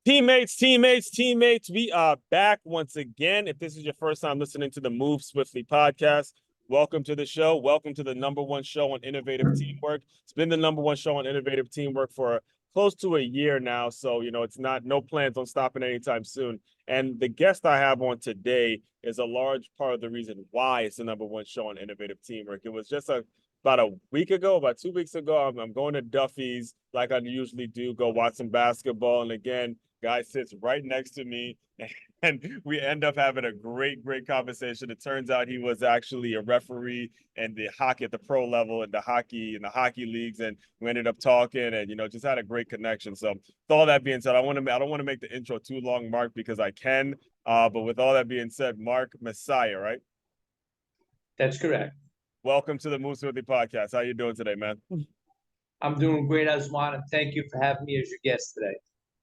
Teammates, we are back once again. If this is your first time listening to the Move Swiftly podcast, welcome to the show. Welcome to the number one show on innovative teamwork. It's been the number one show on innovative teamwork for close to a year now. So, it's no plans on stopping anytime soon. And the guest I have on today is a large part of the reason why it's the number one show on innovative teamwork. It was just about a week ago, about 2 weeks ago, I'm going to Duffy's like I usually do, go watch some basketball. And again, guy sits right next to me, and we end up having a great conversation. It turns out he was actually a referee in the hockey at the pro level in the hockey leagues, and we ended up talking and just had a great connection. So with all that being said, I don't want to make the intro too long, Mark, because I can. But with all that being said, Mark Messier, right? That's correct. Welcome to the Moose Worthy podcast. How you doing today, man? I'm doing great, Aswan, and thank you for having me as your guest today.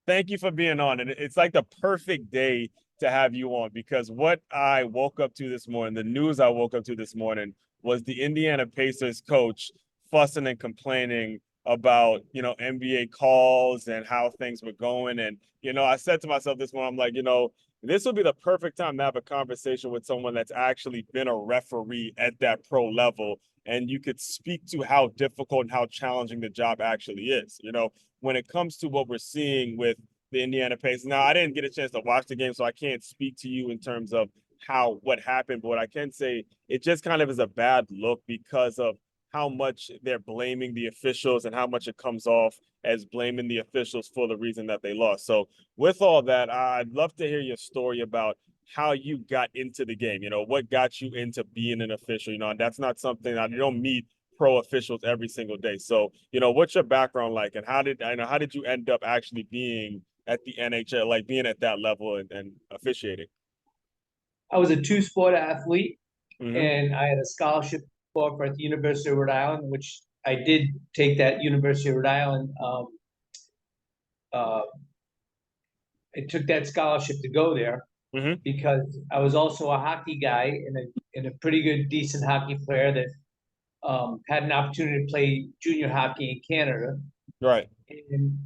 Thank you for being on. And it's like the perfect day to have you on, because what I woke up to this morning, the news I woke up to this morning, was the Indiana Pacers coach fussing and complaining about, NBA calls and how things were going. And, I said to myself this morning, I'm like, this would be the perfect time to have a conversation with someone that's actually been a referee at that pro level. And you could speak to how difficult and how challenging the job actually is. When it comes to what we're seeing with the Indiana Pacers. Now, I didn't get a chance to watch the game, so I can't speak to you in terms of what happened. But what I can say, it just kind of is a bad look because of how much they're blaming the officials and how much it comes off as blaming the officials for the reason that they lost. So with all that, I'd love to hear your story about how you got into the game. What got you into being an official? And that's not something you don't meet pro officials every single day. So, what's your background like, and how did you end up actually being at the NHL, like being at that level and officiating? I was a two-sport athlete, Mm-hmm. and I had a scholarship offer at the University of Rhode Island, which I did take that University of Rhode Island. I took that scholarship to go there because I was also a hockey guy and a pretty good, decent hockey player that had an opportunity to play junior hockey in Canada. Right. And,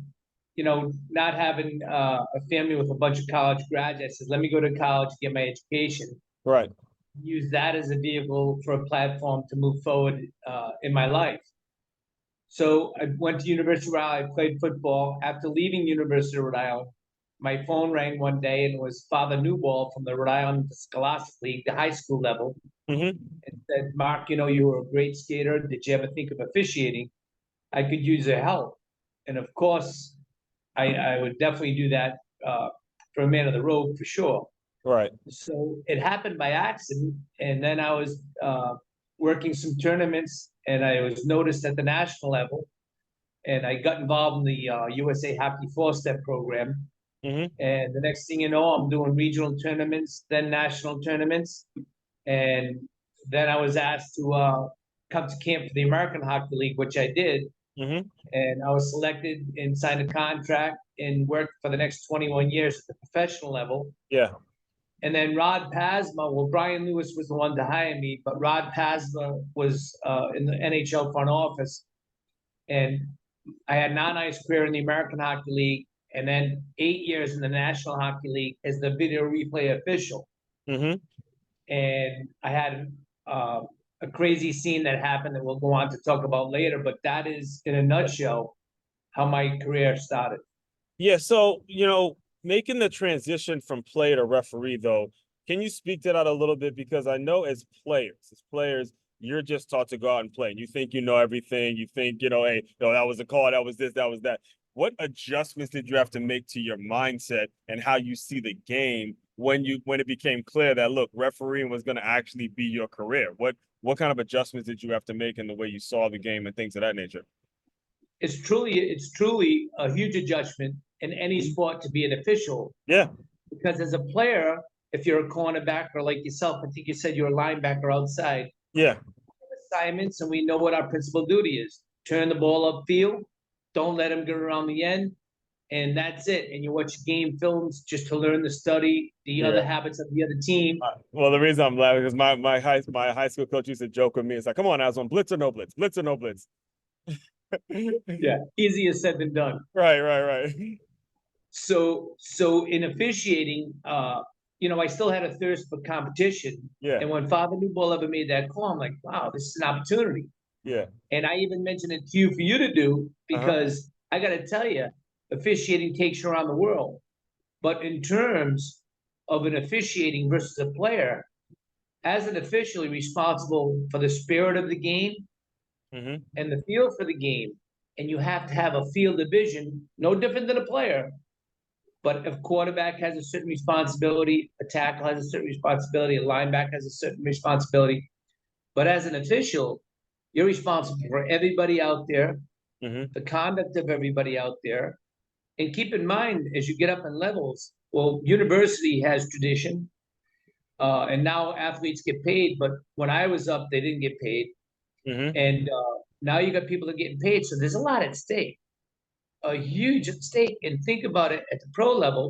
not having a family with a bunch of college graduates, I said, let me go to college to get my education. Right. Use that as a vehicle for a platform to move forward in my life. So I went to University of Rhode Island, I played football. After leaving University of Rhode Island, my phone rang one day and it was Father Newball from the Rhode Island Scholastic League, the high school level. And said, Mark, you were a great skater. Did you ever think of officiating? I could use your help. And of course, I would definitely do that for a man of the road for sure. Right. So it happened by accident. And then I was working some tournaments and I was noticed at the national level. And I got involved in the USA Hockey Four-Step program. And the next thing you know, I'm doing regional tournaments, then national tournaments. And then I was asked to come to camp for the American Hockey League, which I did. And I was selected and signed a contract and worked for the next 21 years at the professional level. Yeah. And then Rod Pasma, Brian Lewis was the one to hire me, but Rod Pasma was in the NHL front office. And I had 9 ice career in the American Hockey League and then 8 years in the National Hockey League as the video replay official. And I had a crazy scene that happened that we'll go on to talk about later, but that is in a nutshell how my career started. Yeah. So, making the transition from player to referee, though, can you speak to that a little bit? Because I know as players, you're just taught to go out and play. And you think you know everything. You think, hey, that was a call, that was this, that was that. What adjustments did you have to make to your mindset and how you see the game when it became clear that, look, refereeing was going to actually be your career? What kind of adjustments did you have to make in the way you saw the game and things of that nature? It's truly a huge adjustment in any sport to be an official. Yeah. Because as a player, if you're a cornerback or like yourself, I think you said you're a linebacker outside. Yeah. Assignments, and we know what our principal duty is. Turn the ball upfield. Don't let them get around the end. And that's it. And you watch game films just to learn the other habits of the other team. Well, the reason I'm laughing is my high school coach used to joke with me. It's like, come on, Aswan, blitz or no blitz, blitz or no blitz. Yeah, easier said than done. Right. So in officiating, I still had a thirst for competition. Yeah. And when Father Newball ever made that call, I'm like, wow, this is an opportunity. Yeah. And I even mentioned it to you for you to do Uh-huh. because I got to tell you, officiating takes you around the world. But in terms of an officiating versus a player, as an official, you're responsible for the spirit of the game Mm-hmm. and the feel for the game. And you have to have a field of vision, no different than a player. But if quarterback has a certain responsibility, a tackle has a certain responsibility, a linebacker has a certain responsibility. But as an official, you're responsible for everybody out there, Mm-hmm. the conduct of everybody out there. And keep in mind, as you get up in levels, well, university has tradition, and now athletes get paid. But when I was up, they didn't get paid, Mm-hmm. and now you got people that are getting paid. So there's a lot at stake, a huge at stake. And think about it at the pro level.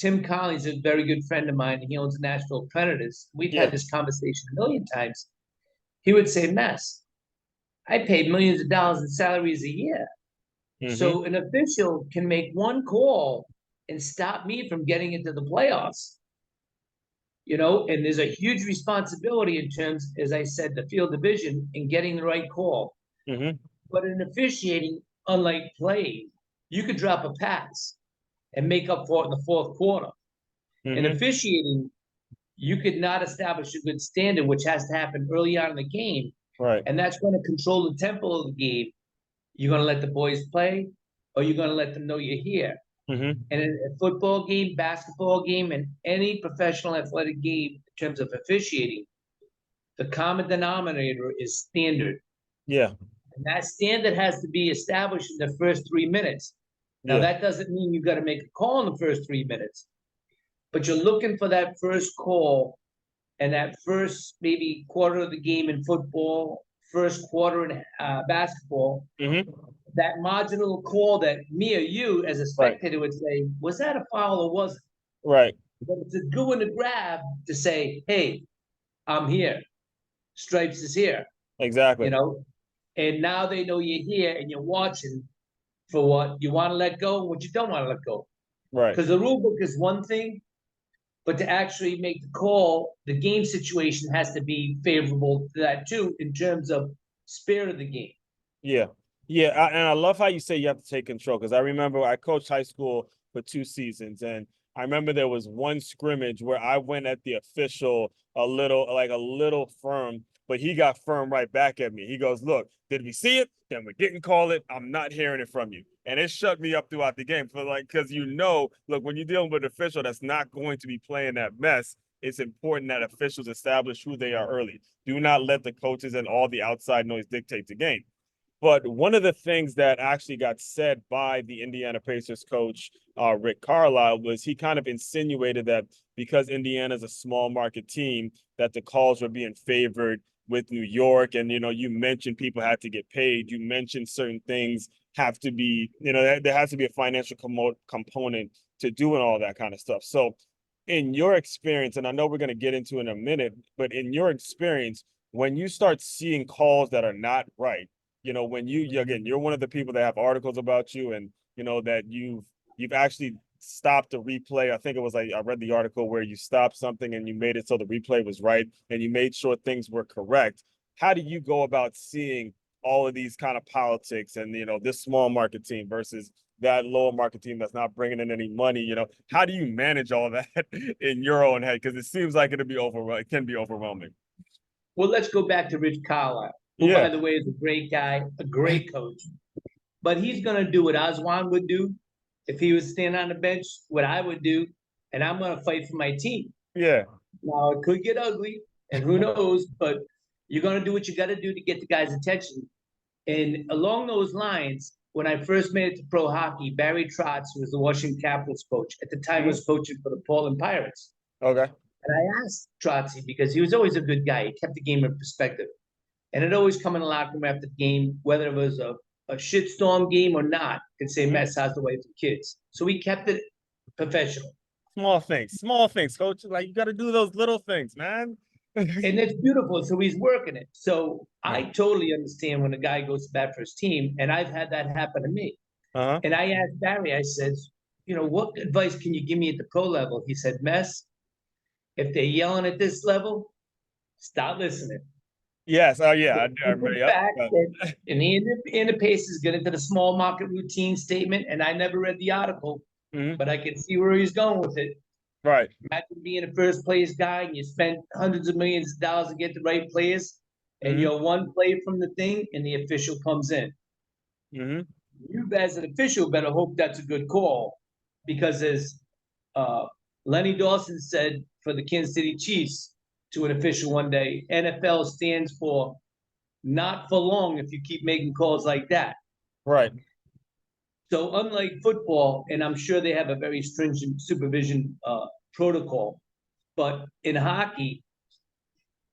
Tim Collins is a very good friend of mine. He owns Nashville Predators. We've had Yeah. this conversation a million times. He would say, "Mess, I paid millions of dollars in salaries a year. Mm-hmm. So an official can make one call and stop me from getting into the playoffs. And there's a huge responsibility in terms, as I said, the field division and getting the right call. Mm-hmm. But in officiating, unlike playing, you could drop a pass and make up for it in the fourth quarter. In Mm-hmm. officiating, you could not establish a good standard, which has to happen early on in the game. Right. And that's going to control the tempo of the game. You're going to let the boys play, or you're going to let them know you're here. Mm-hmm. And in a football game, basketball game, and any professional athletic game in terms of officiating, the common denominator is standard. Yeah. And that standard has to be established in the first 3 minutes. Now, Yeah. that doesn't mean you've got to make a call in the first 3 minutes, but you're looking for that first call and that first maybe quarter of the game in football, first quarter in basketball, Mm-hmm. that marginal call that me or you as a Right. spectator would say, was that a foul or wasn't? Right. But it's a good one to grab to say, hey, I'm here. Stripes is here, you Exactly. know? And now they know you're here and you're watching for what you want to let go and what you don't want to let go. Right. Because the rule book is one thing, but to actually make the call, the game situation has to be favorable to that too, in terms of spirit of the game. Yeah. Yeah. And I love how you say you have to take control because I remember I coached high school for 2 seasons and I remember there was one scrimmage where I went at the official a little firm, but he got firm right back at me. He goes, "Look, did we see it? Then we didn't call it. I'm not hearing it from you." And it shut me up throughout the game for because look, when you're dealing with an official that's not going to be playing that mess, it's important that officials establish who they are early. Do not let the coaches and all the outside noise dictate the game. But one of the things that actually got said by the Indiana Pacers coach, Rick Carlisle, was he kind of insinuated that because Indiana is a small market team, that the calls were being favored with New York. And, you mentioned people had to get paid. You mentioned certain things have to be, there has to be a financial component to doing all that kind of stuff. So, in your experience, and I know we're going to get into in a minute, but in your experience, when you start seeing calls that are not right, when again, you're one of the people that have articles about you and that you've actually stopped the replay. I think it was like I read the article where you stopped something and you made it so the replay was right and you made sure things were correct. How do you go about seeing all of these kind of politics and this small market team versus that lower market team that's not bringing in any money? How do you manage all that in your own head? Because it seems like it can be overwhelming. Well, let's go back to Rich Carlisle, who, by Yeah. the way, is a great guy, a great coach. But he's going to do what Oswan would do if he was standing on the bench, what I would do, and I'm going to fight for my team. Yeah. Now, it could get ugly, and who knows, but you're going to do what you got to do to get the guy's attention. And along those lines, when I first made it to pro hockey, Barry Trotz, who was the Washington Capitals coach, at the time was coaching for the Portland Pirates. Okay. And I asked Trotzy because he was always a good guy. He kept the game in perspective. And it always come in the locker room after the game, whether it was a shitstorm game or not, could say, Mess, how's the wife and kids? So we kept it professional. Small things, coach. Like you got to do those little things, man. And it's beautiful. So he's working it. So I Right. totally understand when a guy goes to bat for his team. And I've had that happen to me. Uh-huh. And I asked Barry, I says, what advice can you give me at the pro level? He said, Mess, if they're yelling at this level, stop listening. Yes. Oh yeah. The I remember. simple Yep. fact that in the Pacers get into the small market routine statement, and I never read the article, Mhm. but I can see where he's going with it. Right. Imagine being a first place guy and you spent hundreds of millions of dollars to get the right players, and Hmm. you're one play from the thing, and the official comes in. Hmm. You, as an official, better hope that's a good call, because as uh, Lenny Dawson said for the Kansas City Chiefs to an official one day, NFL stands for not for long if you keep making calls like that. Right. So unlike football, and I'm sure they have a very stringent supervision protocol, but in hockey,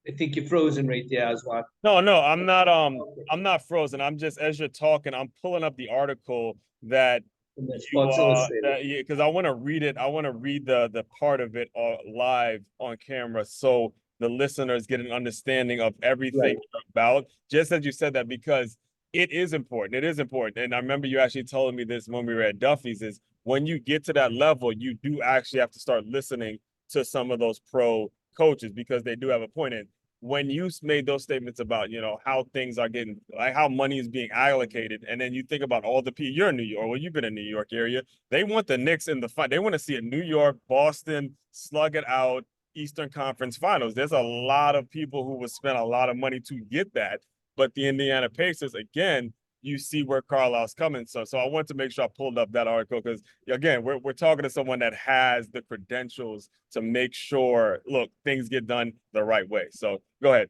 I think you're frozen right there, Aswan. No, no, I'm not. Okay. I'm not frozen. I'm just as you're talking, I'm pulling up the article that From the you Sports Illustrated. that because I want to read it. I want to read the part of it live on camera so the listeners get an understanding of everything Right. about. Just as you said that, because it is important. It is important, and I remember you actually telling me this when we were at Duffy's. Is when you get to that level, you do actually have to start listening to some of those pro coaches because they do have a point in when you made those statements about how things are getting like how money is being allocated, and then you think about all the people you're in New York, well, you've been in New York area, they want the Knicks in the fight, they want to see a New York Boston slug it out Eastern Conference Finals. There's a lot of people who would spend a lot of money to get that, but the Indiana Pacers, again, you see where Carlisle's coming. So I want to make sure I pulled up that article because again, we're talking to someone that has the credentials to make sure, look, things get done the right way. So go ahead.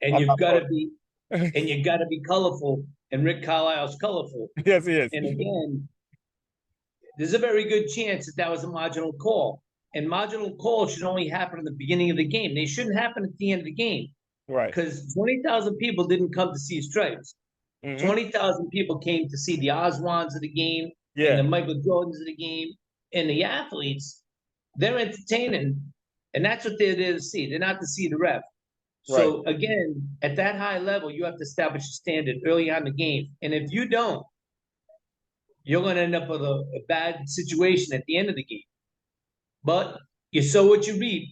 And I'm you've got to be not and you got to be colorful. And Rick Carlisle's colorful. yes, he is. And again, there's a very good chance that that was a marginal call. And marginal calls should only happen in the beginning of the game. They shouldn't happen at the end of the game, Right. because 20,000 people didn't come to see stripes. Hmm. 20,000 people came to see the Oswands of the game and Yeah. the Michael Jordans of the game, and the athletes. They're entertaining, and that's what they're there to see. They're not to see the ref. Right. So again, at that high level, you have to establish a standard early on in the game. And if you don't, you're going to end up with a bad situation at the end of the game. But you sow what you reap.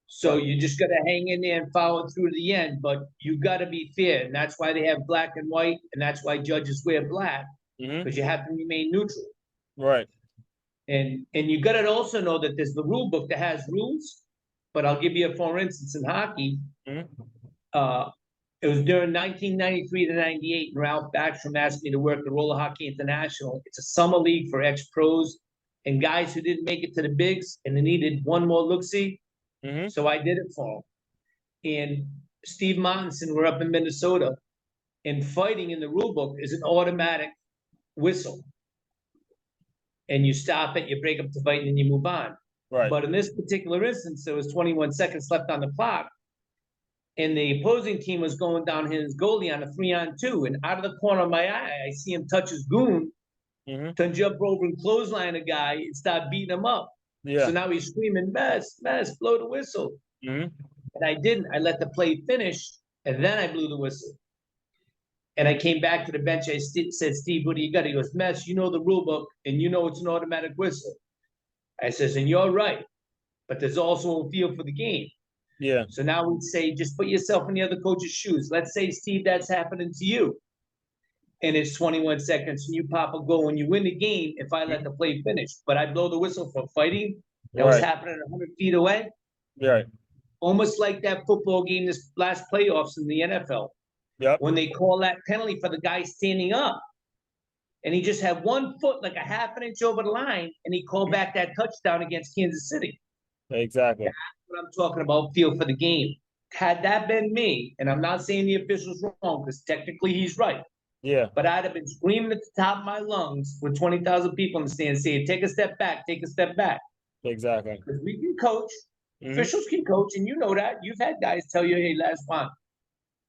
So Right. you just got to hang in there and follow through to the end. But you got to be fair. And that's why they have black and white. And that's why judges wear black, Hmm. because you have to remain neutral. Right. And you got to also know that there's the rule book that has rules. But I'll give you a for instance in hockey. Hmm. Uh, It was during 1993 to 98, and Ralph Backstrom asked me to work the Roller Hockey International. It's a summer league for ex-pros and guys who didn't make it to the bigs and they needed one more look-see. Hmm. So I did it for them. And Steve Martinson, we're up in Minnesota, and fighting in the rule book is an automatic whistle. And you stop it, you break up the fight, and then you move on. Right. But in this particular instance, there was 21 seconds left on the clock, and the opposing team was going down his goalie on a 3-on-2. And out of the corner of my eye, I see him touch his goon, Hmm. to jump over and clothesline a guy and start beating him up. So Yeah. now he's screaming, Mess, Mess, blow the whistle. Hmm. And I didn't. I let the play finish, and then I blew the whistle. And I came back to the bench. I said, Steve, what do you got? He goes, Mess, you know the rule book, and you know it's an automatic whistle. I says, and you're right, but there's also a feel for the game. Yeah. So now we'd say, just put yourself in the other coach's shoes. Let's say, Steve, that's happening to you. And it's 21 seconds, and you pop a goal and you win the game if I let the play finish. But I blow the whistle for fighting that was Right. happening 100 feet away, Right. almost like that football game this last playoffs in the NFL, Yep. when they call that penalty for the guy standing up. And he just had 1 foot, like a half an inch over the line, and he called back that touchdown against Kansas City. Exactly. That's what I'm talking about, feel for the game. Had that been me, and I'm not saying the official's wrong, because technically he's right, Yeah. but I'd have been screaming at the top of my lungs with 20,000 people in the stand saying, take a step back, take a step back. Exactly. Because we can coach, Hmm. officials can coach, and you know that. You've had guys tell you, hey, last one,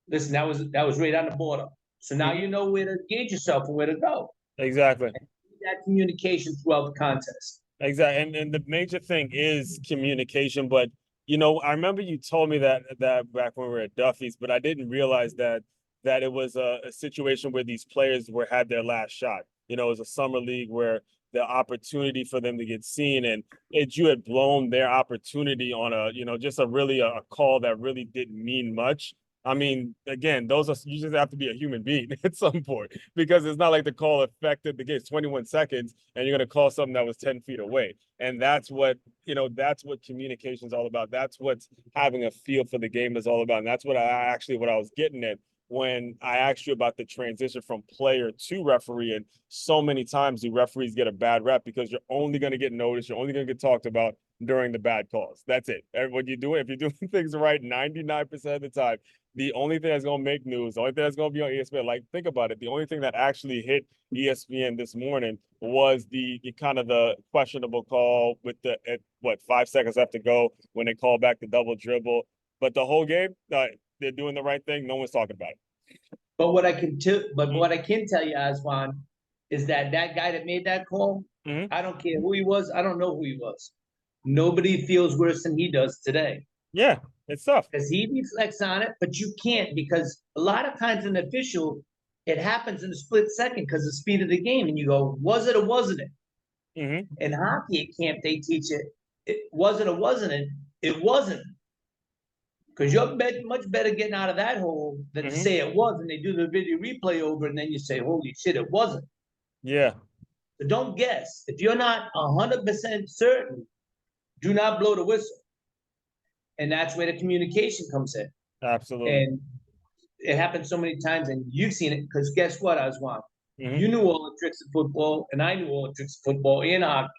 listen, that was right on the border. So now you know where to gauge yourself and where to go. Exactly. And that communication throughout the contest. Exactly. And the major thing is communication. But I remember you told me that back when we were at Duffy's, but I didn't realize that it was a situation where these players had their last shot. It was a summer league where the opportunity for them to get seen, and you had blown their opportunity on a, just a call that really didn't mean much. I mean, again, you just have to be a human being at some point, because it's not like the call affected the game. It's 21 seconds and you're going to call something that was 10 feet away. And that's what communication is all about. That's what having a feel for the game is all about. And that's what I was getting at when I asked you about the transition from player to referee. And so many times the referees get a bad rep because you're only going to get noticed. You're only going to get talked about during the bad calls. That's it. What you do, if you're doing things right 99% of the time, the only thing that's going to make news, the only thing that's going to be on ESPN, like, think about it. The only thing that actually hit ESPN this morning was the kind of the questionable call with 5 seconds left to go when they call back the double dribble. But the whole game, they're doing the right thing. No one's talking about it. But what I can tell you, Aswan, is that guy that made that call, I don't care who he was. I don't know who he was. Nobody feels worse than he does today. Yeah, it's tough. Because he reflects on it, but you can't, because a lot of times an official, it happens in a split second because of the speed of the game. And you go, was it or wasn't it? In hockey at camp, they teach it was it or wasn't it? It wasn't. Because you're much better getting out of that hole than to say it was, and they do the video replay over, and then you say, holy shit, it wasn't. Yeah. So don't guess. If you're not 100% certain, do not blow the whistle. And that's where the communication comes in. Absolutely. And it happens so many times, and you've seen it, because guess what, Aswan? You knew all the tricks of football, and I knew all the tricks of football and hockey.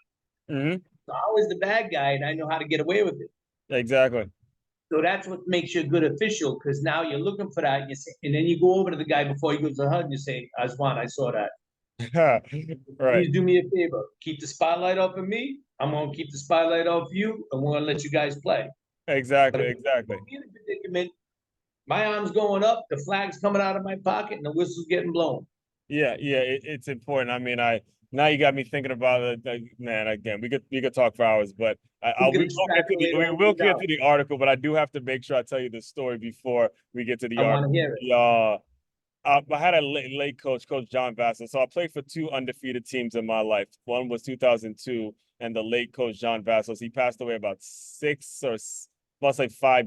So I was the bad guy, and I know how to get away with it. Exactly. So that's what makes you a good official, because now you're looking for that, and then you go over to the guy before he goes to HUD, and you say, Aswan, I saw that. Right. Please do me a favor. Keep the spotlight off of me. I'm going to keep the spotlight off you, and we're going to let you guys play. Exactly. In a predicament, my arm's going up, the flag's coming out of my pocket, and the whistle's getting blown. Yeah, it's important. I mean, now you got me thinking about it. Man, again, we could talk for hours, but we will get to the article. But I do have to make sure I tell you the story before we get to the article. I want to hear it. I had a late coach, Coach John Vassell. So I played for 2 undefeated teams in my life. One was 2002, and the late Coach John Vassell. He passed away about 5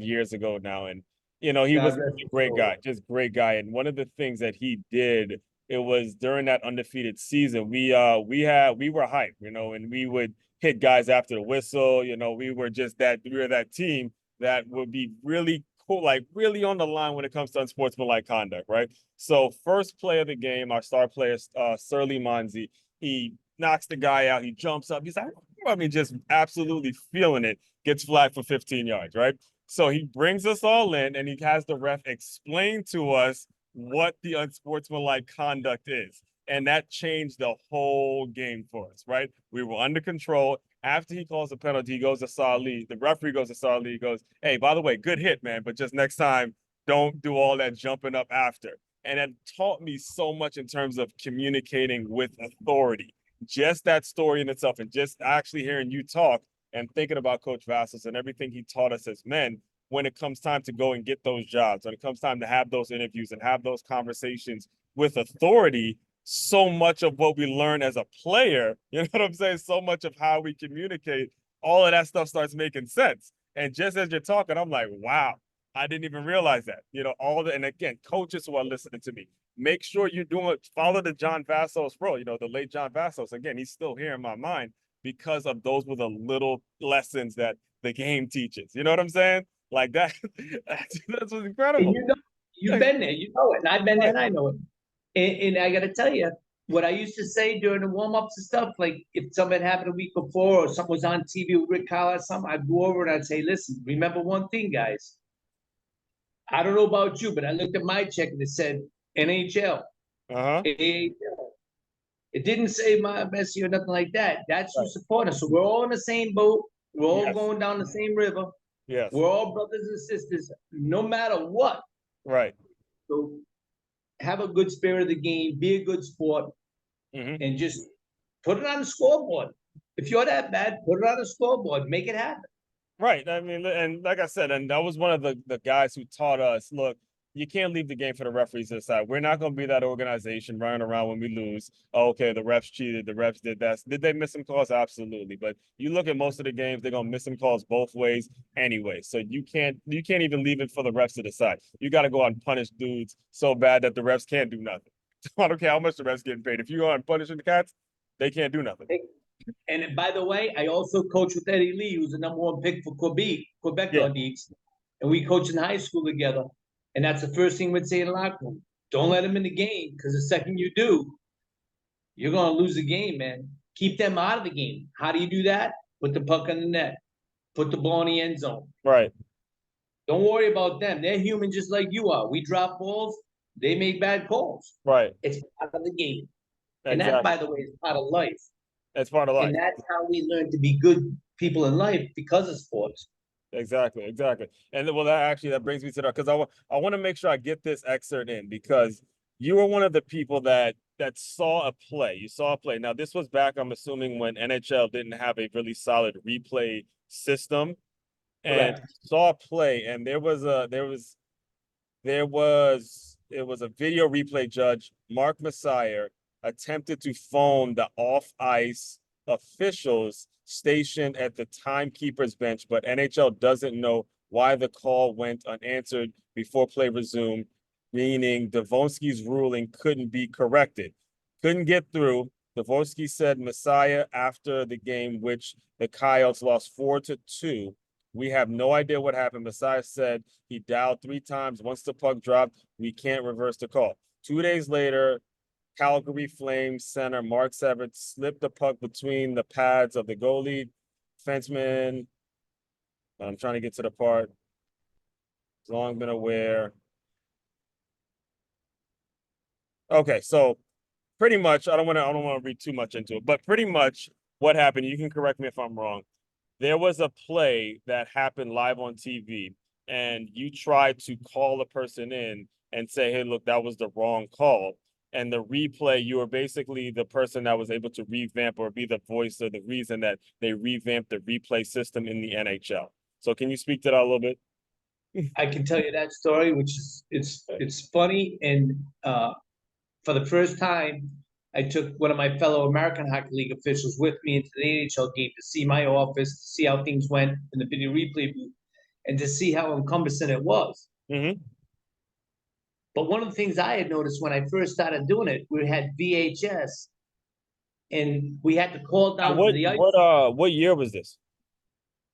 years ago now, and he was a great guy, just great guy. And one of the things that he did, it was during that undefeated season, we were hyped, and we would hit guys after the whistle. We were that team that would be really cool, like really on the line when it comes to unsportsmanlike conduct, right? So first play of the game, our star player, Surly Monzi, he knocks the guy out. He jumps up. He's like, just absolutely feeling it. Gets flagged for 15 yards, right? So he brings us all in, and he has the ref explain to us what the unsportsmanlike conduct is. And that changed the whole game for us, right? We were under control. After he calls a penalty, he goes to Sarli. The referee goes to Sarli. He goes, hey, by the way, good hit, man. But just next time, don't do all that jumping up after. And it taught me so much in terms of communicating with authority. Just that story in itself, and just actually hearing you talk and thinking about Coach Vassell and everything he taught us as men, when it comes time to go and get those jobs, when it comes time to have those interviews and have those conversations with authority, so much of what we learn as a player, you know what I'm saying? So much of how we communicate, all of that stuff starts making sense. And just as you're talking, I'm like, wow, I didn't even realize that. And again, coaches who are listening to me, make sure you're follow the John Vassos bro, the late John Vassos. Again, he's still here in my mind because of those were the little lessons that the game teaches. You know what I'm saying? Like that, that's what's incredible. And you've been there, you know it, and I've been there, and I know it. And I got to tell you, what I used to say during the warm-ups and stuff, like if something happened a week before or something was on TV with Rick Kyle or something, I'd go over and I'd say, listen, remember one thing, guys. I don't know about you, but I looked at my check and it said NHL, AHL. It didn't say my Messier or nothing like that. That's who support us. So we're all in the same boat. We're all going down the same river. Yes. We're all brothers and sisters, no matter what. Right. So have a good spirit of the game, be a good sport, and just put it on the scoreboard. If you're that bad, put it on the scoreboard, make it happen. Right. I mean, and like I said, and that was one of the guys who taught us, look, you can't leave the game for the referees to decide. We're not going to be that organization running around when we lose. Oh, okay, the refs cheated. The refs did that. Did they miss some calls? Absolutely. But you look at most of the games, they're going to miss some calls both ways anyway. So you can't even leave it for the refs to decide. You got to go out and punish dudes so bad that the refs can't do nothing. I don't care how much the refs getting paid. If you go out and punishing the cats, they can't do nothing. And by the way, I also coached with Eddie Lee, who's the #1 pick for Quebec Yeah. Nordiques. And we coached in high school together. And that's the first thing we'd say in the locker room. Don't let them in the game, because the second you do, you're going to lose the game, man. Keep them out of the game. How do you do that? Put the puck in the net. Put the ball in the end zone. Right. Don't worry about them. They're human just like you are. We drop balls. They make bad calls. Right. It's part of the game. And Exactly. that, by the way, is part of life. That's part of life. And that's how we learn to be good people in life, because of sports. Exactly. And well, that brings me to that, because I want to make sure I get this excerpt in, because you were one of the people that saw a play. You saw a play. Now, this was back, I'm assuming, when NHL didn't have a really solid replay system, and Correct. saw a play, and it was a video replay judge, Mark Messier, attempted to phone the off ice officials stationed at the timekeeper's bench, but NHL doesn't know why the call went unanswered before play resumed, meaning Davonsky's ruling couldn't be corrected. Couldn't get through. Davonsky said Messiah after the game, which the Coyotes lost 4-2. We have no idea what happened. Messiah said he dialed 3 times. Once the puck dropped, we can't reverse the call. 2 days later, Calgary Flames center Mark Severt slipped the puck between the pads of the goalie. Defenseman, I'm trying to get to the part. Has long been aware. Okay, so pretty much, I don't want to read too much into it, but pretty much what happened, you can correct me if I'm wrong. There was a play that happened live on TV, and you tried to call a person in and say, hey, look, that was the wrong call. And the replay, you were basically the person that was able to revamp or be the voice or the reason that they revamped the replay system in the NHL. So can you speak to that a little bit? I can tell you that story, which is it's funny. And for the first time, I took one of my fellow American Hockey League officials with me into the NHL game to see my office, to see how things went in the video replay booth, and to see how cumbersome it was. Mm-hmm. But one of the things I had noticed when I first started doing it, we had VHS, and we had to call down to the ice. What year was this?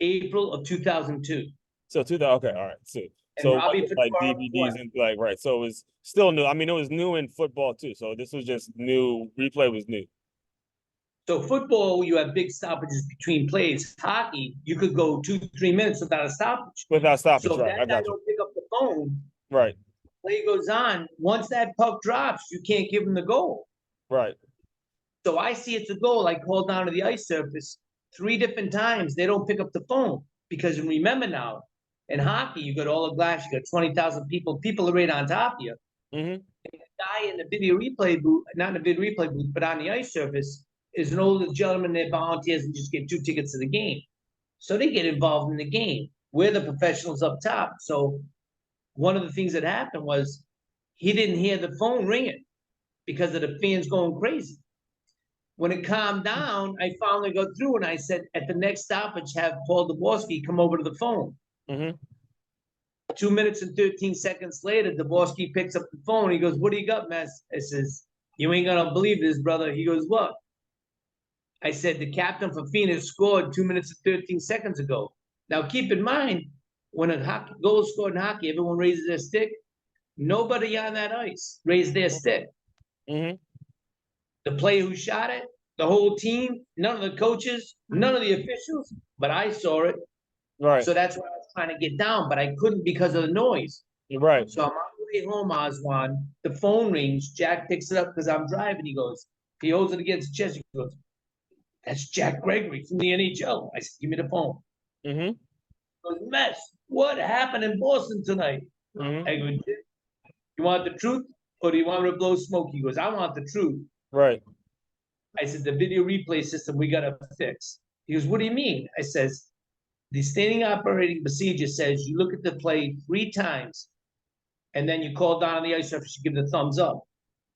April of 2002. So 2000. Okay, all right. So And it Robbie wasn't like Fitzgerald DVDs and like right. So it was still new. I mean, it was new in football too. So this was just new. Replay was new. So football, you have big stoppages between plays. Hockey, you could go 2-3 minutes without a stoppage. Without stoppage, So if right? that I guy got you. don't pick up the phone, Right, play goes on. Once that puck drops, you can't give him the goal. right. So I see it's a goal. I call down to the ice surface 3 different times. They don't pick up the phone, because remember now, in hockey, you got all the glass, you got 20,000 people. People are right on top of you. Mm-hmm. The guy in the video replay booth, not in the video replay booth, but on the ice surface, is an older gentleman that volunteers and just get 2 tickets to the game. So they get involved in the game. We're the professionals up top. So one of the things that happened was he didn't hear the phone ringing because of the fans going crazy. When it calmed down, I finally got through, and I said, at the next stoppage, have Paul Daborsky come over to the phone. Mm-hmm. 2 minutes and 13 seconds later, Daborsky picks up the phone. He goes, what do you got, Mess? I says, you ain't gonna believe this, brother. He goes, what? I said, the captain for Phoenix scored 2 minutes and 13 seconds ago. Now, keep in mind, when a goal is scored in hockey, everyone raises their stick. Nobody on that ice raised their stick. Mm-hmm. The player who shot it, the whole team, none of the coaches, none of the officials, but I saw it. Right. So that's what I was trying to get down, but I couldn't because of the noise. Right. So I'm on the way home, Oswan. The phone rings. Jack picks it up because I'm driving. He holds it against his chest. He goes, that's Jack Gregory from the NHL. I said, give me the phone. Mm-hmm. He goes, Mess, what happened in Boston tonight? Mm-hmm. I go, you want the truth or do you want me to blow smoke? He goes, I want the truth. Right. I said, the video replay system we got to fix. He goes, what do you mean? I says, the standing operating procedure says you look at the play 3 times, and then you call down on the ice surface, you give the thumbs up.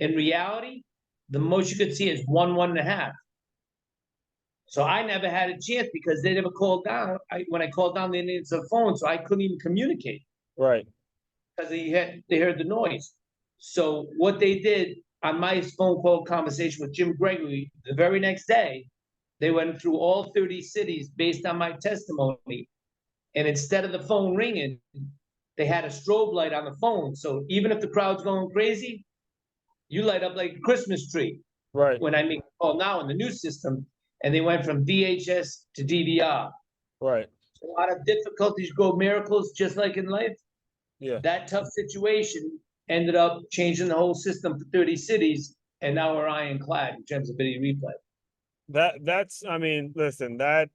In reality, the most you could see is 1.5. So I never had a chance because they never called down. When I called down, they didn't answer the phone, so I couldn't even communicate Right. because they heard the noise. So what they did on my phone call conversation with Jim Gregory the very next day, they went through all 30 cities based on my testimony. And instead of the phone ringing, they had a strobe light on the phone. So even if the crowd's going crazy, you light up like a Christmas tree. Right. When I make a call now in the new system, and they went from VHS to DVR. Right. So out of difficulties grow miracles, just like in life. Yeah. That tough situation ended up changing the whole system for 30 cities, and now we're ironclad in terms of video replay. That's I mean, listen, that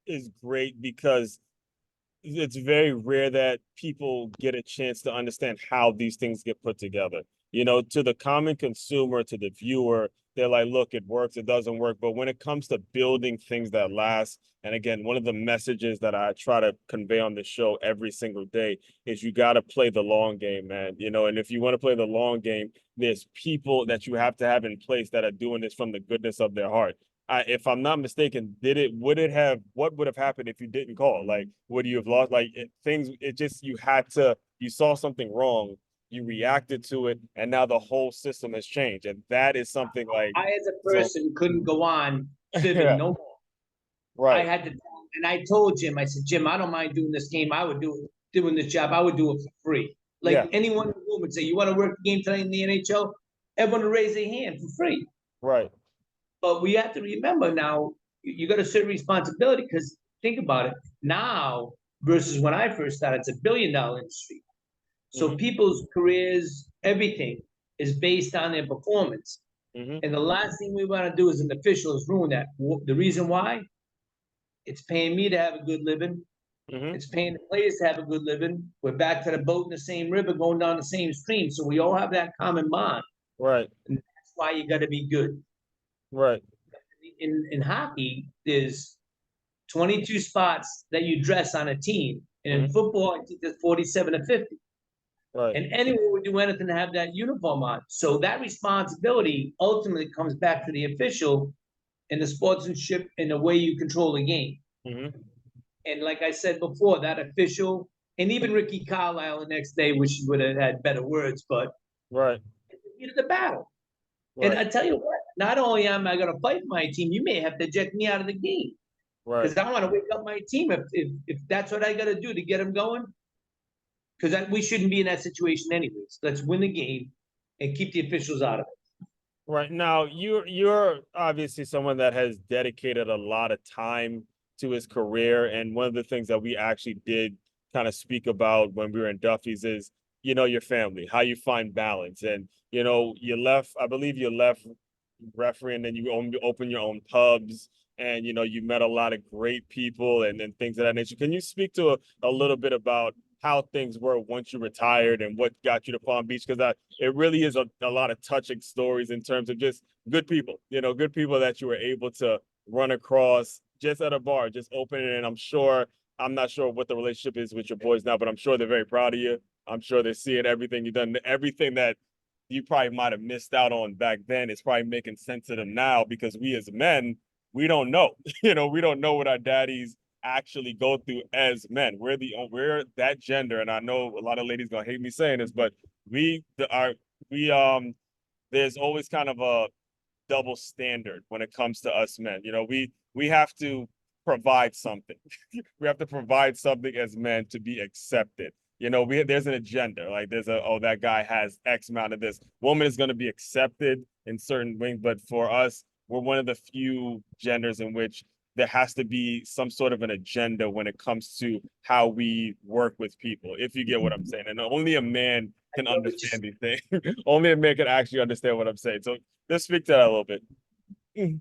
is great because it's very rare that people get a chance to understand how these things get put together. To the common consumer, to the viewer, they're like, look, it works, it doesn't work. But when it comes to building things that last, and again, one of the messages that I try to convey on the show every single day is you got to play the long game, man. And if you want to play the long game, there's people that you have to have in place that are doing this from the goodness of their heart. If I'm not mistaken, what would have happened if you didn't call? Like, would you have lost? Like, you saw something wrong, you reacted to it, and now the whole system has changed. And that is something like, I, as a so, person, couldn't go on fibbing yeah, no more. I right, had to, and I told Jim, I said, Jim, I don't mind doing this game. I would doing this job. I would do it for free. yeah, Like anyone in the room would say, you want to work the game tonight in the NHL? Everyone would raise their hand for free. right, But we have to remember now, you got a certain responsibility because think about it now versus when I first started, it's $1 billion industry. So mm-hmm, people's careers, everything is based on their performance. mm-hmm, And the last thing we want to do as an official is ruin that. The reason why? It's paying me to have a good living. mm-hmm, It's paying the players to have a good living. We're back to the boat in the same river, going down the same stream. So we all have that common bond. right, And that's why you got to be good. right, In hockey, there's 22 spots that you dress on a team. And in mm-hmm, football, I think there's 47 to 50. right, And anyone would do anything to have that uniform on. So that responsibility ultimately comes back to the official and the sportsmanship and the way you control the game. mm-hmm, And like I said before, that official, and even Ricky Carlisle the next day, wish he would have had better words, but right, it's the battle. And right, I tell you what, not only am I going to fight my team, you may have to eject me out of the game right. because I want to wake up my team if that's what I got to do to get them going. Because we shouldn't be in that situation anyways. Let's win the game and keep the officials out of it. Right now, you're obviously someone that has dedicated a lot of time to his career, and one of the things that we actually did kind of speak about when we were in Duffy's is, your family, how you find balance, and I believe you left refereeing, and you open your own pubs, and you met a lot of great people and things of that nature. Can you speak to a little bit about how things were once you retired and what got you to Palm Beach? Because it really is a lot of touching stories in terms of just good people, good people that you were able to run across just at a bar, just opening. And I'm not sure what the relationship is with your boys now, but I'm sure they're very proud of you. I'm sure they're seeing everything you've done, everything that you probably might have missed out on back then. It's probably making sense to them now because we as men, we don't know, we don't know what our daddies actually go through as men. We're that gender, and I know a lot of ladies gonna hate me saying this, but we there's always kind of a double standard when it comes to us men. We have to provide something. We have to provide something as men to be accepted. There's an agenda. Like that guy has X amount of this. Woman is going to be accepted in certain ways, but for us, we're one of the few genders in which there has to be some sort of an agenda when it comes to how we work with people, if you get what I'm saying. And only a man can understand these things. Only a man can actually understand what I'm saying. So let's speak to that a little bit.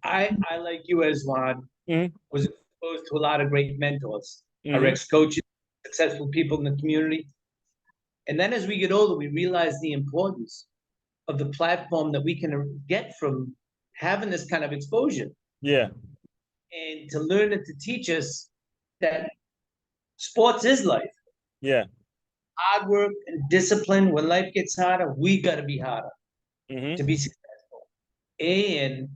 I like you as one Mm-hmm. was exposed to a lot of great mentors, our Mm-hmm. ex-coaches, successful people in the community. And then as we get older, we realize the importance of the platform that we can get from having this kind of exposure Yeah. and to learn and to teach us that sports is life. Yeah. hard work and discipline. When life gets harder, we got to be harder Mm-hmm. to be successful. And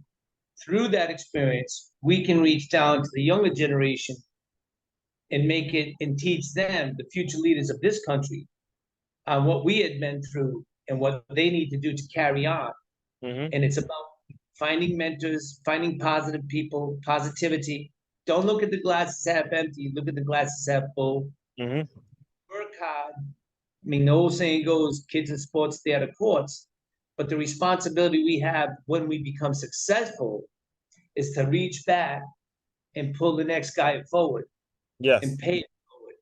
through that experience, we can reach down to the younger generation and make it and teach them, the future leaders of this country, on what we had been through and what they need to do to carry on. Mm-hmm. And it's about finding mentors, finding positive people, positivity. Don't look at the glasses half empty, look at the glasses half full. Mm-hmm. Work hard. I mean, the old saying goes, kids in sports stay out of courts. But the responsibility we have when we become successful is to reach back and pull the next guy forward and Yes. pay it forward.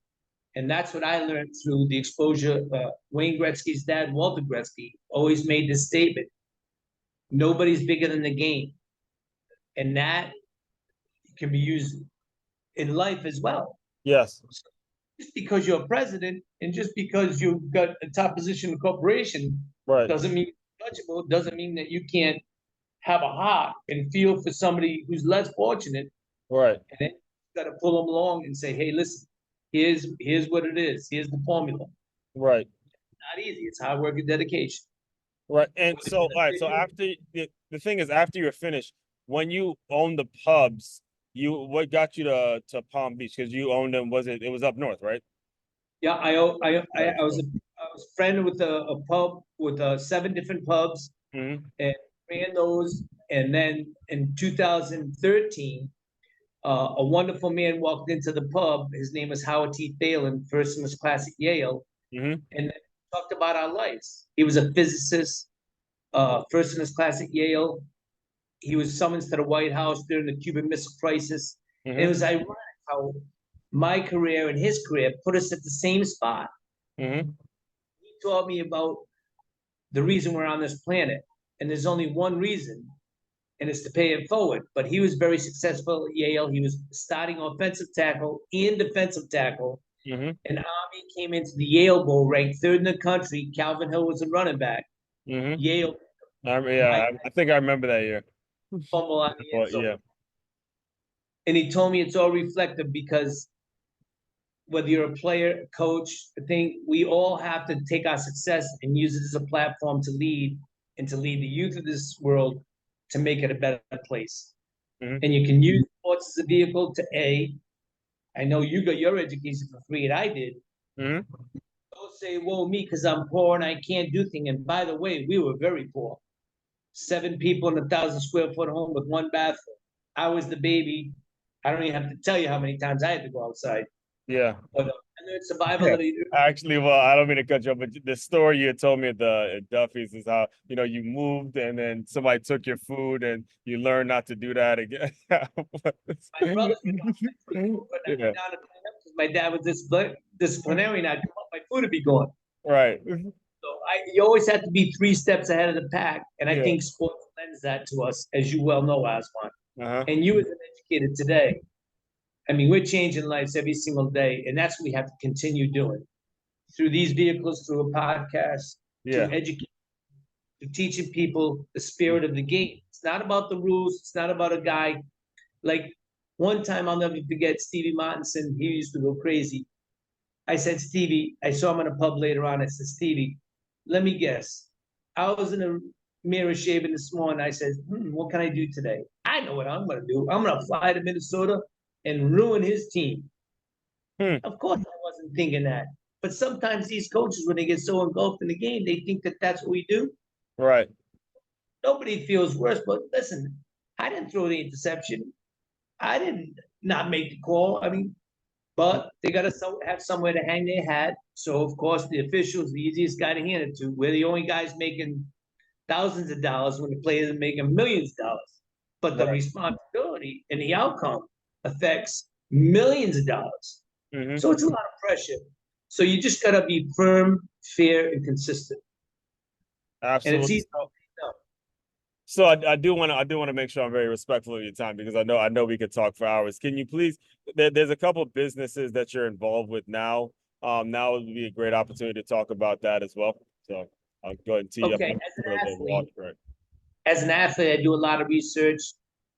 And that's what I learned through the exposure. Wayne Gretzky's dad, Walter Gretzky, always made this statement: nobody's bigger than the game. And that can be used in life as well. Yes. Just because you're a president and just because you've got a top position in a corporation Right. doesn't mean you're touchable, doesn't mean that you can't have a heart and feel for somebody who's less fortunate. Right. And then you got to pull them along and say, hey, listen, here's what it is. Here's the formula. Right. Not easy. It's hard work and dedication. Right. And so, all right. So after the thing is, after you're finished, when you own the pubs, what got you to Palm Beach? Because you owned them. It was up north, right? Yeah, Right. I was a friend with a pub with 7 different pubs Mm-hmm. and ran those. And then in 2013, a wonderful man walked into the pub. His name was Howard T. Thalen, first in his class at Yale, Mm-hmm. and talked about our lives. He was a physicist, first in his class at Yale. He was summoned to the White House during the Cuban Missile Crisis. And it Mm-hmm. was ironic how my career and his career put us at the same spot. Mm-hmm. He taught me about the reason we're on this planet. And there's only one reason, and it's to pay it forward. But he was very successful at Yale. He was starting offensive tackle and defensive tackle. Mm-hmm. And Army came into the Yale Bowl, ranked 3rd in the country. Calvin Hill was a running back. Mm-hmm. Yale, Yeah, I think I remember that year. fumble on the end But zone. yeah. And he told me it's all reflective because whether you're a player, a coach, I think we all have to take our success and use it as a platform to lead and to lead the youth of this world to make it a better place. Mm-hmm. And you can use sports as a vehicle to I know you got your education for free, and I did. Mm-hmm. Don't say, "Whoa, me," because I'm poor and I can't do things. And by the way, we were very poor. 7 people in a 1,000 square foot home with 1 bathroom. I was the baby. I don't even have to tell you how many times I had to go outside. Yeah. But I learned survival. Yeah. Actually, well, I don't mean to cut you off, but the story you told me at Duffy's is how you moved and then somebody took your food and you learned not to do that again. My brothers but I went Yeah. down to clean up because my dad was disciplinarian. I'd come up, my food would be gone. Right. So you always have to be 3 steps ahead of the pack, and I Yeah. think sports lends that to us, as you well know, Aswan. Uh-huh. And you, as an educator today, I mean, we're changing lives every single day, and that's what we have to continue doing through these vehicles, through a podcast, Yeah. to educate, to teaching people the spirit of the game. It's not about the rules. It's not about a guy. Like one time, I'll never forget Stevie Martinson. He used to go crazy. I said, Stevie, I saw him in a pub later on. I said, Stevie, let me guess. I was in a mirror shaving this morning. I said, what can I do today? I know what I'm going to do. I'm going to fly to Minnesota and ruin his team. Hmm. Of course, I wasn't thinking that. But sometimes these coaches, when they get so engulfed in the game, they think that that's what we do. Right. Nobody feels worse. But listen, I didn't throw the interception. I didn't not make the call. I mean, but they got to have somewhere to hang their hat. So, of course, the official's the easiest guy to hand it to. We're the only guys making thousands of dollars when the players are making millions of dollars. But the Right. responsibility and the outcome affects millions of dollars. Mm-hmm. So it's a lot of pressure. So you just got to be firm, fair, and consistent. Absolutely. And it's easy. So I do want to make sure I'm very respectful of your time because I know we could talk for hours. Can you please? There's a couple of businesses that you're involved with now. Now would be a great opportunity to talk about that as well. So I'll go ahead and tee Okay, up. as an athlete, I do a lot of research,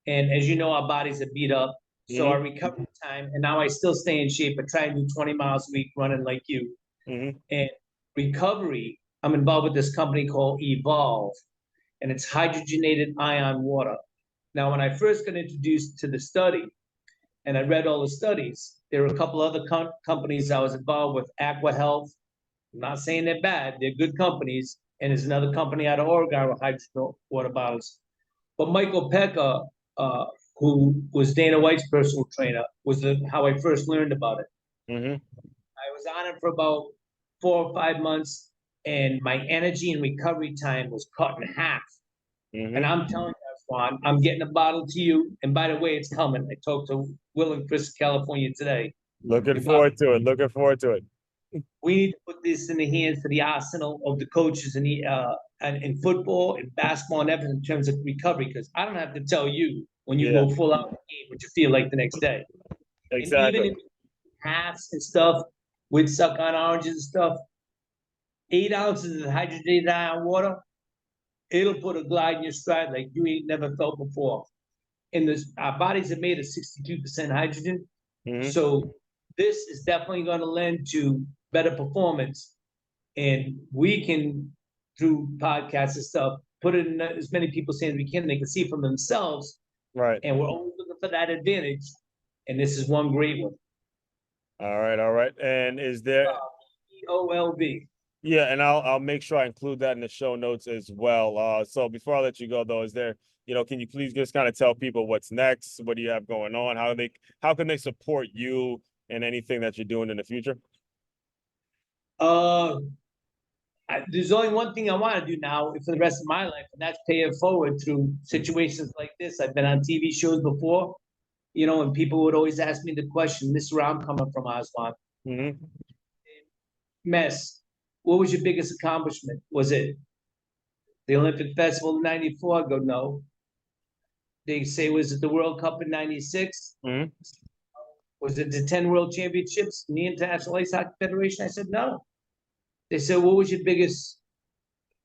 and as you know, our bodies are beat up. So Mhm. our recovery time, and now I still stay in shape. I try and do 20 miles a week running like you. Mm-hmm. And recovery, I'm involved with this company called Evolve, and it's hydrogenated ion water. Now, when I first got introduced to the study and I read all the studies, there were a couple other companies I was involved with, Aqua Health. I'm not saying they're bad, they're good companies. And there's another company out of Oregon with hydrogen water bottles. But Michael Pekka, who was Dana White's personal trainer, was how I first learned about it. Mm-hmm. I was on it for about 4 or 5 months, and my energy and recovery time was cut in half. And Mm-hmm. I'm telling you, Juan, I'm getting a bottle to you. And by the way, it's coming. I talked to Will and Chris, California today. Looking forward to it. Looking forward to it. We need to put this in the hands of the arsenal of the coaches and in football and basketball and everything in terms of recovery. Because I don't have to tell you when you Yeah, go full out game what you feel like the next day. And even exactly. in halves and stuff with suck on oranges and stuff, 8 ounces of hydrogenated ion water, it'll put a glide in your stride like you ain't never felt before. And our bodies are made of 62% hydrogen. Mm-hmm. So this is definitely going to lend to better performance. And we can, through podcasts and stuff, put it in as many people's hands as we can. They can see for themselves. Right. And we're always looking for that advantage. And this is one great one. All right. All right. And is there EOLB. Yeah, and I'll make sure I include that in the show notes as well. So before I let you go though, is there, can you please just kind of tell people what's next? What do you have going on? How can they support you and anything that you're doing in the future? Uh, there's only one thing I want to do now for the rest of my life, and that's pay it forward through situations like this. I've been on TV shows before, and people would always ask me the question, this is where I'm coming from, Aswan. Mm-hmm. Mess, what was your biggest accomplishment? Was it the Olympic Festival in 94? I go, no. They say, was it the World Cup in 96? Mm-hmm. Was it the 10 World Championships in the International Ice Hockey Federation? I said, no. They said, what was your biggest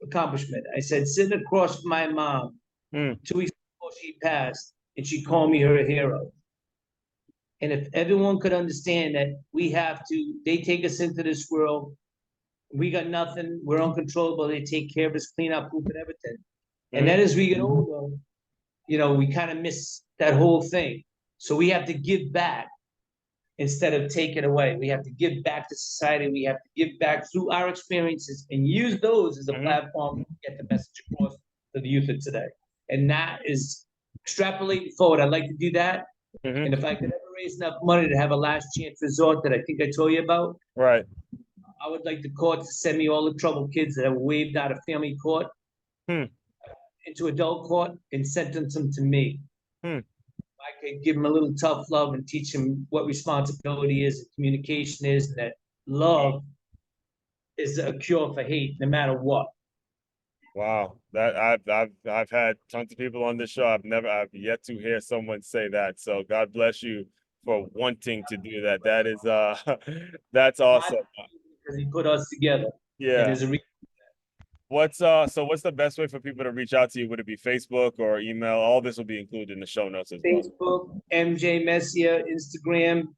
accomplishment? I said, sitting across from my mom Mm-hmm. 2 weeks before she passed, and she called me her hero. And if everyone could understand that they take us into this world, we got nothing, we're uncontrollable, they take care of us, clean up, poop, and everything. And then as we get older, we kind of miss that whole thing. So we have to give back instead of take it away. We have to give back to society. We have to give back through our experiences and use those as a Mm-hmm. platform to get the message across to the youth of today. And that is extrapolating forward. I'd like to do that. Mm-hmm. And if I could ever raise enough money to have a last chance resort that I think I told you about, Right. I would like the court to send me all the troubled kids that have waived out of family court Hmm. into adult court and sentence them to me. Hmm. I could give them a little tough love and teach them what responsibility is, and communication is, and that love is a cure for hate, no matter what. Wow. That I've had tons of people on this show. I've yet to hear someone say that. So God bless you for wanting to do that. That is that's awesome. Because he put us together, and Yeah. there's a reason. What's the best way for people to reach out to you? Would it be Facebook or email? All this will be included in the show notes as well. Facebook, MJ Messier, Instagram,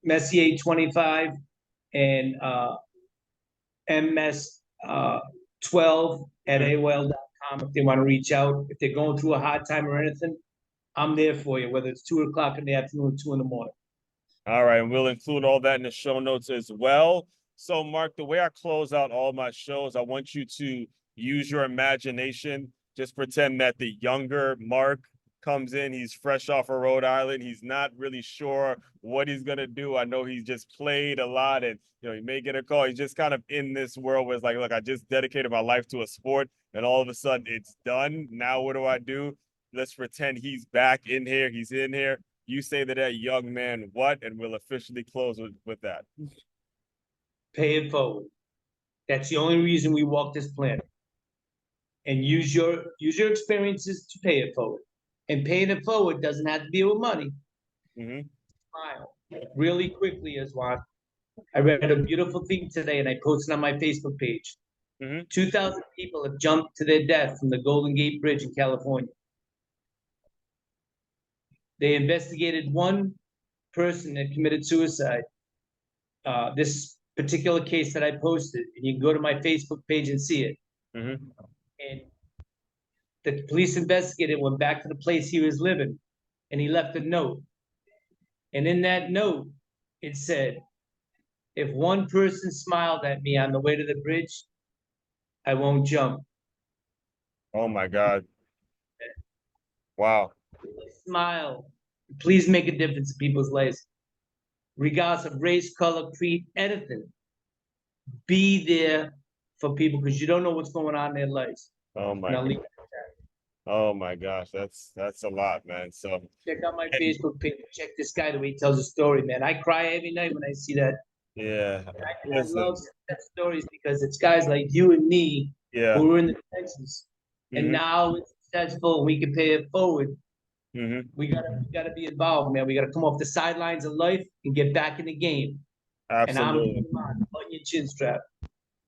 Messier 25, and MS 12 at Mhm. AOL.com if they want to reach out. If they're going through a hard time or anything, I'm there for you, whether it's 2 o'clock in the afternoon or 2 in the morning. All right, and we'll include all that in the show notes as well. So, Mark, the way I close out all my shows, I want you to use your imagination. Just pretend that the younger Mark comes in. He's fresh off of Rhode Island. He's not really sure what he's gonna do. I know he's just played a lot, and he may get a call. He's just kind of in this world where it's like, look, I just dedicated my life to a sport, and all of a sudden it's done. Now what do I do? Let's pretend he's back in here. He's in here. You say to that young man what, and we'll officially close with that. Pay it forward. That's the only reason we walk this planet. And use your experiences to pay it forward. And paying it forward doesn't have to be with money. Mm-hmm. Smile. Really quickly, Aswan. I read a beautiful thing today and I posted on my Facebook page. Mm-hmm. 2,000 people have jumped to their death from the Golden Gate Bridge in California. They investigated one person that committed suicide. this particular case that I posted, and you can go to my Facebook page and see it. Mm-hmm. And the police investigator went back to the place he was living, and he left a note. And in that note, it said, if one person smiled at me on the way to the bridge, I won't jump. Oh my God. Wow. Smile. Please make a difference in people's lives, regardless of race, color, creed, anything. Be there for people because you don't know what's going on in their lives. Oh my And I'll leave God. Oh my gosh. That's a lot, man. So check out my and, Facebook page. Check this guy the way he tells a story, man. I cry every night when I see that. yeah. I love Listen. that stories because it's guys like you and me Yeah. who are in the trenches, and Mm-hmm. now it's successful. And we can pay it forward. Mm-hmm. We gotta be involved, man. We gotta come off the sidelines of life and get back in the game. And I'm Absolutely. on your chin strap.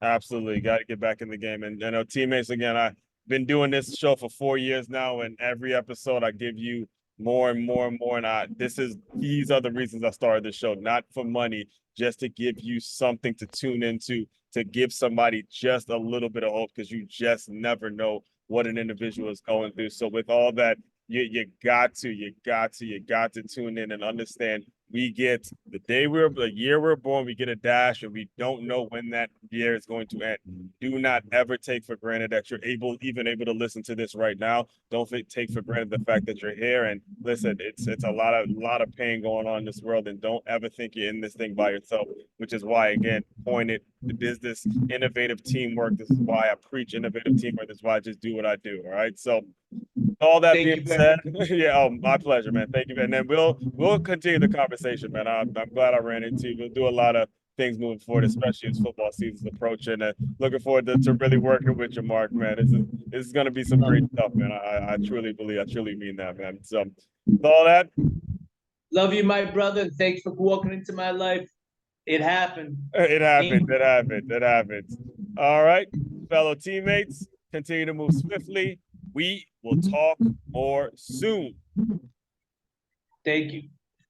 Absolutely. Got to get back in the game. And you know, teammates, again, I've been doing this show for 4 years now, and every episode I give you more and more and more. And these are the reasons I started the show, not for money, just to give you something to tune into, to give somebody just a little bit of hope, because you just never know what an individual is going through. So with all that, you got to tune in and understand we get the year we're born, we get a dash, and we don't know when that year is going to end. Do not ever take for granted that you're even able to listen to this right now. Don't take for granted the fact that you're here. And listen, it's a lot of pain going on in this world, and don't ever think you're in this thing by yourself. Which is why, again, pointed the business, innovative teamwork. This is why I preach innovative teamwork. This is why I just do what I do. All right, so all that Thank being you very said, yeah, oh, my pleasure, man. Thank you, and then we'll continue the conversation, man. I'm glad I ran into you. We'll do a lot of things moving forward, especially as football season's approaching. And looking forward to really working with you, Mark, man. This is going to be some great stuff, man. I truly believe, I truly mean that, man. So, with all that, Love you, my brother. And thanks for walking into my life. It happened. it happens. It happens. It happens. All right, fellow teammates, continue to move swiftly. We will talk more soon. Thank you.